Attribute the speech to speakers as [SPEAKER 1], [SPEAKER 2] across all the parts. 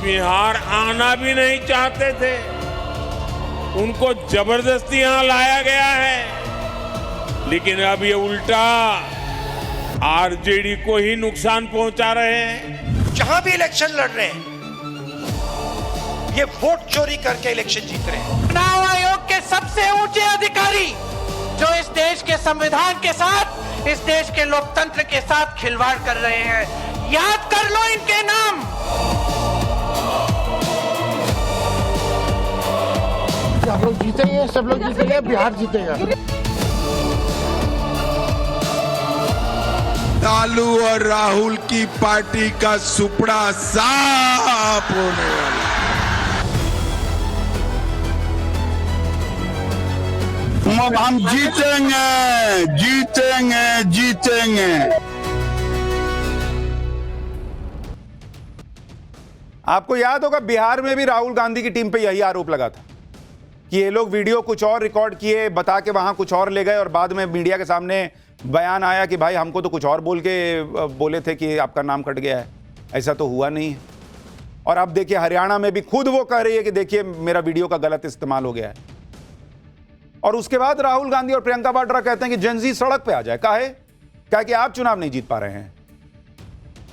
[SPEAKER 1] बिहार आना भी नहीं चाहते थे, उनको जबरदस्ती यहां लाया गया है। लेकिन अब ये उल्टा आरजेडी को ही नुकसान पहुंचा रहे हैं।
[SPEAKER 2] जहां भी इलेक्शन लड़ रहे हैं, ये वोट चोरी करके इलेक्शन जीत रहे हैं।
[SPEAKER 3] चुनाव आयोग के सबसे ऊंचे अधिकारी जो इस देश के संविधान के साथ, इस देश के लोकतंत्र के साथ खिलवाड़ कर रहे हैं, याद कर लो इनके नाम।
[SPEAKER 4] हम लोग जीतेंगे, सब लोग जीतेंगे, बिहार जीतेगा।
[SPEAKER 5] लालू और राहुल की पार्टी का सुपड़ा साफ होने वाला। हम जीतेंगे, जीतेंगे, जीतेंगे।
[SPEAKER 6] आपको याद होगा बिहार में भी राहुल गांधी की टीम पे यही आरोप लगा था कि ये लोग वीडियो कुछ और रिकॉर्ड किए, बता के वहां कुछ और ले गए और बाद में मीडिया के सामने बयान आया कि भाई हमको तो कुछ और बोले थे कि आपका नाम कट गया है। ऐसा तो हुआ नहीं है। और अब देखिए हरियाणा में भी खुद वो कह रही है कि देखिए मेरा वीडियो का गलत इस्तेमाल हो गया है। और उसके बाद राहुल गांधी और प्रियंका वाड्रा कहते हैं कि जेनजी सड़क पे आ जाए। काहे कि आप चुनाव नहीं जीत पा रहे हैं।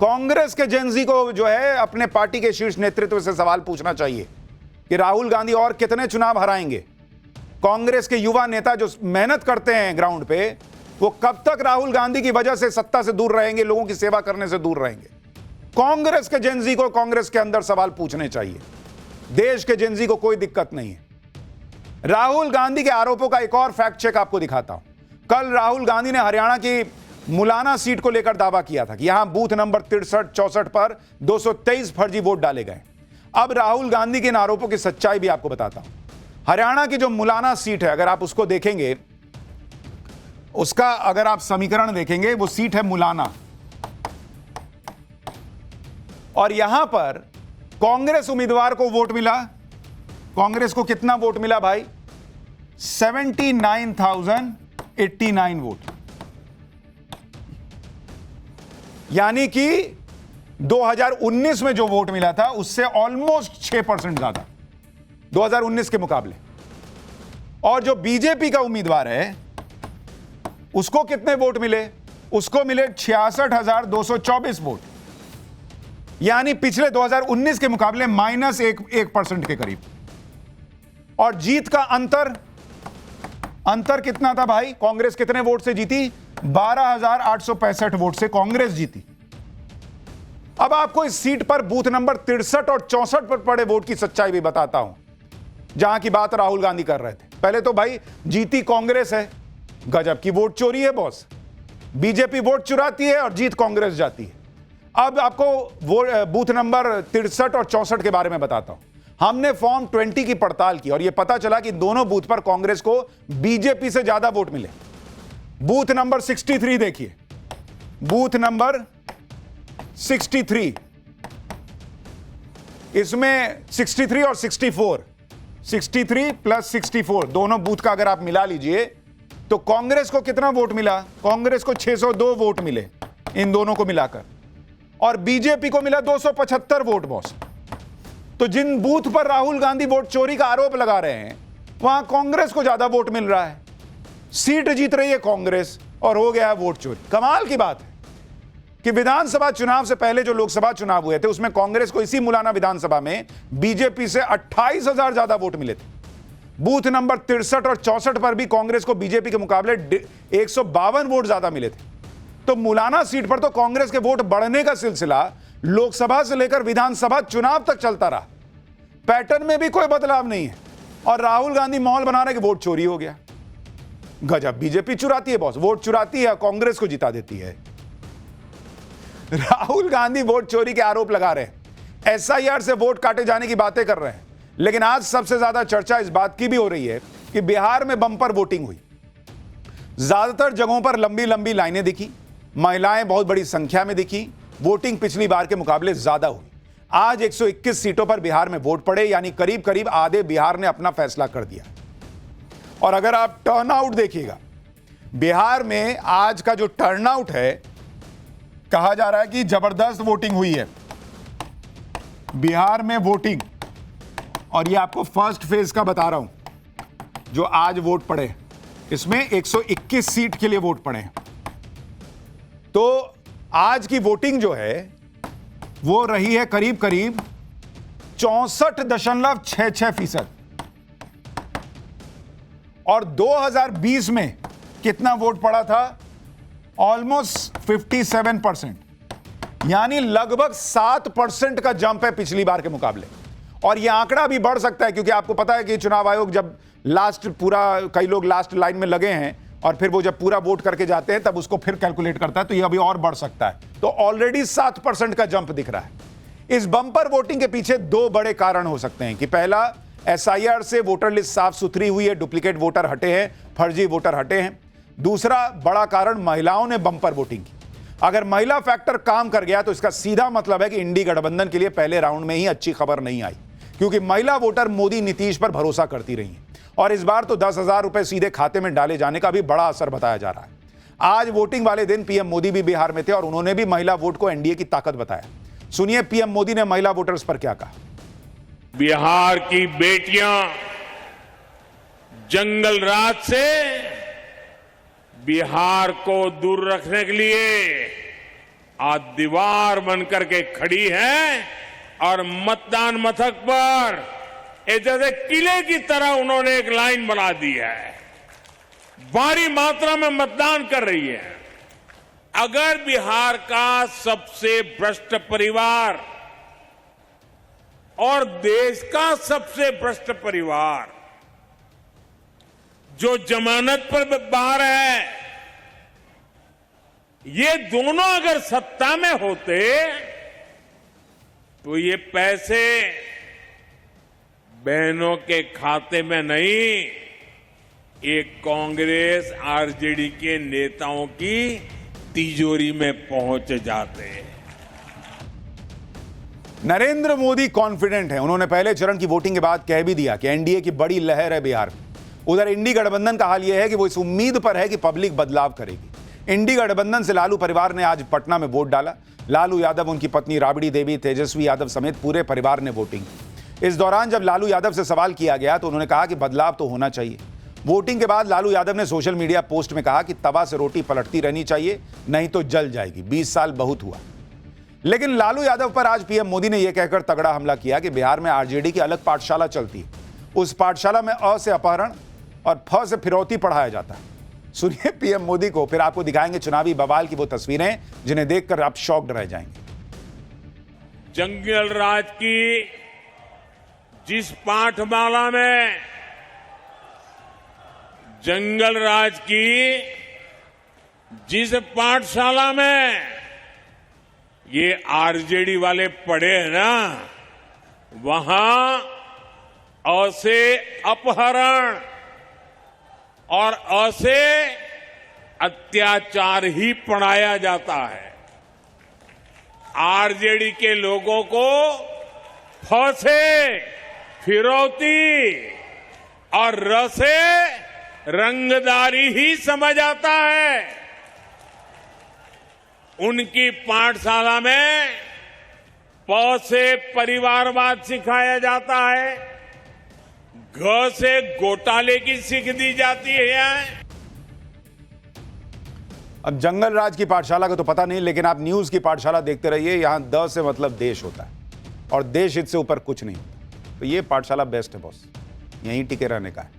[SPEAKER 6] कांग्रेस के जेनजी को जो है अपने पार्टी के शीर्ष नेतृत्व से सवाल पूछना चाहिए कि राहुल गांधी और कितने चुनाव हराएंगे। कांग्रेस के युवा नेता जो मेहनत करते हैं ग्राउंड पे, वो कब तक राहुल गांधी की वजह से सत्ता से दूर रहेंगे, लोगों की सेवा करने से दूर रहेंगे। कांग्रेस के जेनजी को कांग्रेस के अंदर सवाल पूछने चाहिए। देश के जेनजी को कोई दिक्कत नहीं है। राहुल गांधी के आरोपों का एक और फैक्ट चेक आपको दिखाता हूं। कल राहुल गांधी ने हरियाणा की मुलाना सीट को लेकर दावा किया था कि यहां बूथ नंबर 63-64 पर 223 फर्जी वोट डाले गए। अब राहुल गांधी के इन आरोपों की सच्चाई भी आपको बताता हूं। हरियाणा की जो मुलाना सीट है, अगर आप उसको देखेंगे, उसका अगर आप समीकरण देखेंगे, वो सीट है मुलाना। और यहां पर कांग्रेस उम्मीदवार को वोट मिला। कांग्रेस को कितना वोट मिला भाई? 79,089 वोट। यानी कि 2019 में जो वोट मिला था उससे ऑलमोस्ट 6% ज्यादा 2019 के मुकाबले। और जो बीजेपी का उम्मीदवार है उसको कितने वोट मिले? उसको मिले 66,224 वोट, यानी पिछले 2019 के मुकाबले -1% के करीब। और जीत का अंतर कितना था भाई? कांग्रेस कितने वोट से जीती? 12,865 वोट से कांग्रेस जीती। अब आपको इस सीट पर बूथ नंबर 63 और 64 पर पड़े वोट की सच्चाई भी बताता हूं, जहां की बात राहुल गांधी कर रहे थे। पहले तो भाई जीती कांग्रेस है, गजब की वोट चोरी है बॉस। बीजेपी वोट चुराती है और जीत कांग्रेस जाती है। अब आपको बूथ नंबर 63 और 64 के बारे में बताता हूं। हमने फॉर्म 20 की पड़ताल की और यह पता चला कि दोनों बूथ पर कांग्रेस को बीजेपी से ज्यादा वोट मिले। बूथ नंबर 63 देखिए, बूथ नंबर 63, इसमें 63 और 63 प्लस 64 दोनों बूथ का अगर आप मिला लीजिए तो कांग्रेस को कितना वोट मिला? कांग्रेस को 602 वोट मिले इन दोनों को मिलाकर, और बीजेपी को मिला 275 वोट बॉस। तो जिन बूथ पर राहुल गांधी वोट चोरी का आरोप लगा रहे हैं, वहां कांग्रेस को ज्यादा वोट मिल रहा है। सीट जीत रही है कांग्रेस और हो गया है वोट चोरी। कमाल की बात है कि विधानसभा चुनाव से पहले जो लोकसभा चुनाव हुए थे उसमें कांग्रेस को इसी मुलाना विधानसभा में बीजेपी से 28,000 ज्यादा वोट मिले थे। बूथ नंबर 63 और 64 पर भी कांग्रेस को बीजेपी के मुकाबले 152 वोट ज्यादा मिले थे। तो मुलाना सीट पर तो कांग्रेस के वोट बढ़ने का सिलसिला लोकसभा से लेकर विधानसभा चुनाव तक चलता रहा। पैटर्न में भी कोई बदलाव नहीं है और राहुल गांधी माहौल बना रहे कि वोट चोरी हो गया। गजब, बीजेपी चुराती है बॉस, वोट चुराती है, कांग्रेस को जिता देती है। राहुल गांधी वोट चोरी के आरोप लगा रहे हैं, एसआईआर से वोट काटे जाने की बातें कर रहे हैं। लेकिन आज सबसे ज्यादा चर्चा इस बात की भी हो रही है कि बिहार में बम्पर वोटिंग हुई। ज्यादातर जगहों पर लंबी लंबी लाइनें दिखी, महिलाएं बहुत बड़ी संख्या में दिखी। वोटिंग पिछली बार के मुकाबले ज्यादा हुई। आज 121 सीटों पर बिहार में वोट पड़े, यानी करीब करीब आधे बिहार ने अपना फैसला कर दिया। और अगर आप टर्नआउट देखिएगा, बिहार में आज का जो टर्नआउट है, कहा जा रहा है कि जबरदस्त वोटिंग हुई है। बिहार में वोटिंग, और ये आपको फर्स्ट फेज का बता रहा हूं जो आज वोट पड़े, इसमें 121 सीट के लिए वोट पड़े हैं। तो आज की वोटिंग जो है वो रही है करीब करीब 64.66%। और 2020 में कितना वोट पड़ा था? ऑलमोस्ट 57%, यानी लगभग 7% का जंप है पिछली बार के मुकाबले। और यह आंकड़ा भी बढ़ सकता है, क्योंकि आपको पता है कि चुनाव आयोग जब लास्ट पूरा, कई लोग लास्ट लाइन में लगे हैं और फिर वो जब पूरा वोट करके जाते हैं तब उसको फिर कैलकुलेट करता है, तो यह अभी और बढ़ सकता है। तो ऑलरेडी 7% का जंप दिख रहा है। इस बंपर वोटिंग के पीछे दो बड़े कारण हो सकते हैं कि पहला, एसआईआर से वोटर लिस्ट साफ सुथरी हुई है, डुप्लीकेट वोटर हटे हैं, फर्जी वोटर हटे हैं। दूसरा बड़ा कारण, महिलाओं ने बंपर वोटिंग की। अगर महिला फैक्टर काम कर गया तो इसका सीधा मतलब है कि इंडी गठबंधन के लिए पहले राउंड में ही अच्छी खबर नहीं आई, क्योंकि महिला वोटर मोदी नीतीश पर भरोसा करती रही हैं। और इस बार तो 10,000 रुपए सीधे खाते में डाले जाने का भी बड़ा असर बताया जा रहा है। आज वोटिंग वाले दिन पीएम मोदी भी बिहार में थे और उन्होंने भी महिला वोट को एनडीए की ताकत बताया। सुनिए पीएम मोदी ने महिला वोटर्स पर क्या कहा।
[SPEAKER 1] बिहार की बेटियां जंगल राज से बिहार को दूर रखने के लिए आज दीवार बनकर के खड़ी है और मतदान मथक पर जैसे किले की तरह उन्होंने एक लाइन बना दी है, भारी मात्रा में मतदान कर रही है। अगर बिहार का सबसे भ्रष्ट परिवार और देश का सबसे भ्रष्ट परिवार जो जमानत पर बाहर है, ये दोनों अगर सत्ता में होते तो ये पैसे बहनों के खाते में नहीं, एक कांग्रेस आरजेडी के नेताओं की तिजोरी में पहुंच जाते।
[SPEAKER 6] नरेंद्र मोदी कॉन्फिडेंट है। उन्होंने पहले चरण की वोटिंग के बाद कह भी दिया कि एनडीए की बड़ी लहर है बिहार में। उधर इंडी गठबंधन का हाल यह है कि वो इस उम्मीद पर है कि पब्लिक बदलाव करेगी। इंडी गठबंधन से लालू परिवार ने आज पटना में वोट डाला। लालू यादव, उनकी पत्नी राबड़ी देवी, तेजस्वी यादव समेत पूरे परिवार ने वोटिंग की। इस दौरान जब लालू यादव से सवाल किया गया तो उन्होंने कहा कि बदलाव तो होना चाहिए। वोटिंग के बाद लालू यादव ने सोशल मीडिया पोस्ट में कहा कि तवा से रोटी पलटती रहनी चाहिए, नहीं तो जल जाएगी। 20 साल बहुत हुआ। लेकिन लालू यादव पर आज पीएम मोदी ने यह कहकर तगड़ा हमला किया कि बिहार में आरजेडी की अलग पाठशाला चलती है। उस पाठशाला में अ से अपहरण और फ से फिरौती पढ़ाया जाता है। सुनिए पीएम मोदी को, फिर आपको दिखाएंगे चुनावी बवाल की वो तस्वीरें जिन्हें देखकर आप शॉक्ड रह जाएंगे।
[SPEAKER 1] जंगल राज की जिस पाठमाला में, जंगल राज की जिस पाठशाला में ये आरजेडी वाले पढ़े हैं ना, वहां अ से अपहरण और अ से अत्याचार ही पढ़ाया जाता है। आरजेडी के लोगों को फ से फिरौती और र से रंगदारी ही समझ आता है। उनकी पाठशाला में प से परिवारवाद सिखाया जाता है, घ से घोटाले की सीख दी जाती है।
[SPEAKER 6] अब जंगल राज की पाठशाला का तो पता नहीं, लेकिन आप न्यूज की पाठशाला देखते रहिए। यहां द से मतलब देश होता है और देश हित से ऊपर कुछ नहीं होता। तो ये पाठशाला बेस्ट है बॉस, यहीं टिके रहने का है।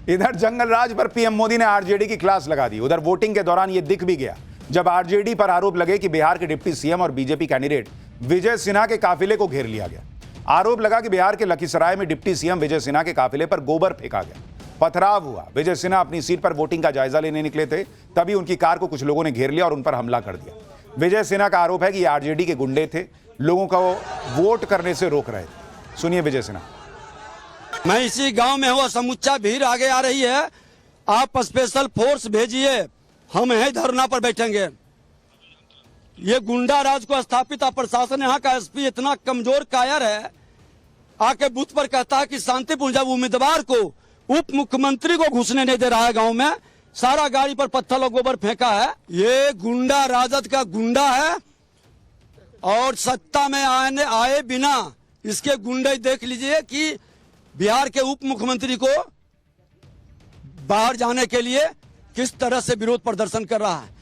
[SPEAKER 6] इधर जंगल राज पर पीएम मोदी ने आरजेडी की क्लास लगा दी। उधर वोटिंग के दौरान यह दिख भी गया जब आरजेडी पर आरोप लगे कि बिहार के डिप्टी सीएम और बीजेपी कैंडिडेट विजय सिन्हा के काफिले को घेर लिया गया। आरोप लगा कि बिहार के लखीसराय में डिप्टी सीएम विजय सिन्हा के काफिले पर गोबर फेंका गया, पथराव हुआ। विजय सिन्हा अपनी सीट पर वोटिंग का जायजा लेने निकले थे, तभी उनकी कार को कुछ लोगों ने घेर लिया और उन पर हमला कर दिया। विजय सिन्हा का आरोप है कि ये आरजेडी के गुंडे थे, लोगों को वोट करने से रोक रहे थे। सुनिए विजय सिन्हा।
[SPEAKER 7] मैं इसी गांव में हूँ, समूचा भीड़ आगे आ रही है, आप स्पेशल फोर्स भेजिए, हम यही धरना पर बैठेंगे। ये गुंडा राज को स्थापित प्रशासन, यहाँ का एसपी इतना कमजोर कायर है, आके बूथ पर कहता है कि शांतिपूर्ण, जब उम्मीदवार को उप मुख्यमंत्री को घुसने नहीं दे रहा है गांव में, सारा गाड़ी पर पत्थर और गोबर फेंका है। ये गुंडा राजद का गुंडा है और सत्ता में आए बिना इसके गुंडे देख लीजिए कि बिहार के उप मुख्यमंत्री को बाहर जाने के लिए किस तरह से विरोध प्रदर्शन कर रहा है।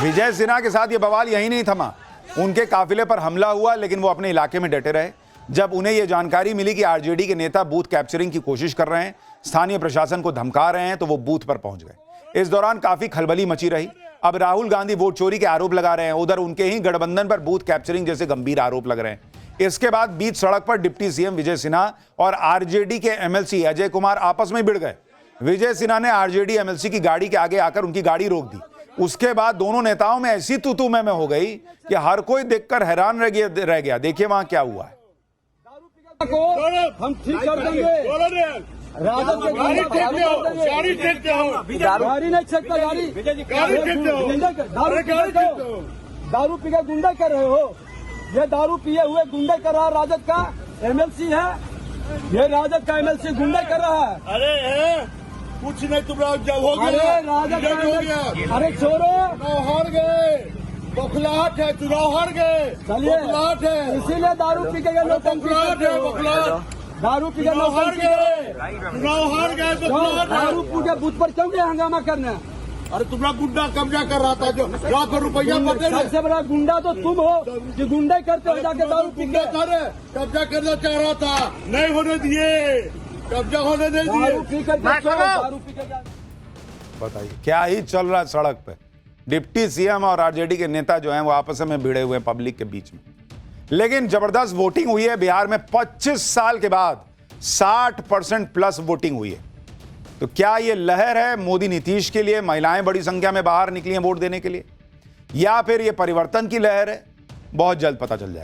[SPEAKER 6] विजय सिन्हा के साथ ये बवाल यही नहीं थमा, उनके काफिले पर हमला हुआ, लेकिन वो अपने इलाके में डटे रहे। जब उन्हें यह जानकारी मिली कि आरजेडी के नेता बूथ कैप्चरिंग की कोशिश कर रहे हैं, स्थानीय प्रशासन को धमका रहे हैं, तो वो बूथ पर पहुंच गए। इस दौरान काफी खलबली मची रही। अब राहुल गांधी वोट चोरी के आरोप लगा रहे हैं, उधर उनके ही गठबंधन पर बूथ कैप्चरिंग जैसे गंभीर आरोप लग रहे हैं। इसके बाद बीच सड़क पर डिप्टी सीएम विजय सिन्हा और आरजेडी के एमएलसी अजय कुमार आपस में भिड़ गए। विजय सिन्हा ने आरजेडी एमएलसी की गाड़ी के आगे आकर उनकी गाड़ी रोक दी। उसके बाद दोनों नेताओं में ऐसी तू में हो गई कि हर कोई देखकर हैरान रह गया। देखिए वहां क्या हुआ है।
[SPEAKER 7] हम ठीक कर देंगे, राजद के गाड़ी नहीं सकता, दारू पी के गुंडा कर रहे हो। ये दारू पिए हुए गुंडा कर रहा है, राजद का एमएलसी है, ये राजद का एमएलसी गुंडा कर रहा है।
[SPEAKER 8] अरे कुछ नहीं, तुम जब हो गया,
[SPEAKER 7] अरे राजद का
[SPEAKER 8] हो गया,
[SPEAKER 7] अरे छोड़ो,
[SPEAKER 8] हार गए, बखलाहट है, चुनाव हार गए,
[SPEAKER 7] चलिए
[SPEAKER 8] बखलाहट है,
[SPEAKER 7] इसीलिए दारू पी के
[SPEAKER 8] बखलाहट है, बखलाहट,
[SPEAKER 7] दारू पी के
[SPEAKER 8] चुनाव हार गए, चुनाव हार गए, बखलाहट है।
[SPEAKER 7] दारू पी के बूथ पर क्यों गए हंगामा करने?
[SPEAKER 8] अरे तुम्हारा गुंडा कब्जा कर रहा था, जो लाखों रुपया पते
[SPEAKER 7] सबसे बड़ा गुंडा तो तुम हो, जो गुंडे करते हो जाके दारू पी के।
[SPEAKER 8] कब्जा करना चाह रहा था, नहीं होने दिए, कब्जा होने नहीं दिए।
[SPEAKER 7] दारू पी कर
[SPEAKER 6] बताइए क्या ही चल रहा है सड़क पे। डिप्टी सीएम और आरजेडी के नेता जो हैं वो आपस में भिड़े हुए हैं पब्लिक के बीच में। लेकिन जबरदस्त वोटिंग हुई है बिहार में। 25 साल के बाद 60% प्लस वोटिंग हुई है। तो क्या ये लहर है मोदी नीतीश के लिए, महिलाएं बड़ी संख्या में बाहर निकली हैं वोट देने के लिए, या फिर ये परिवर्तन की लहर है? बहुत जल्द पता चल जाएगा।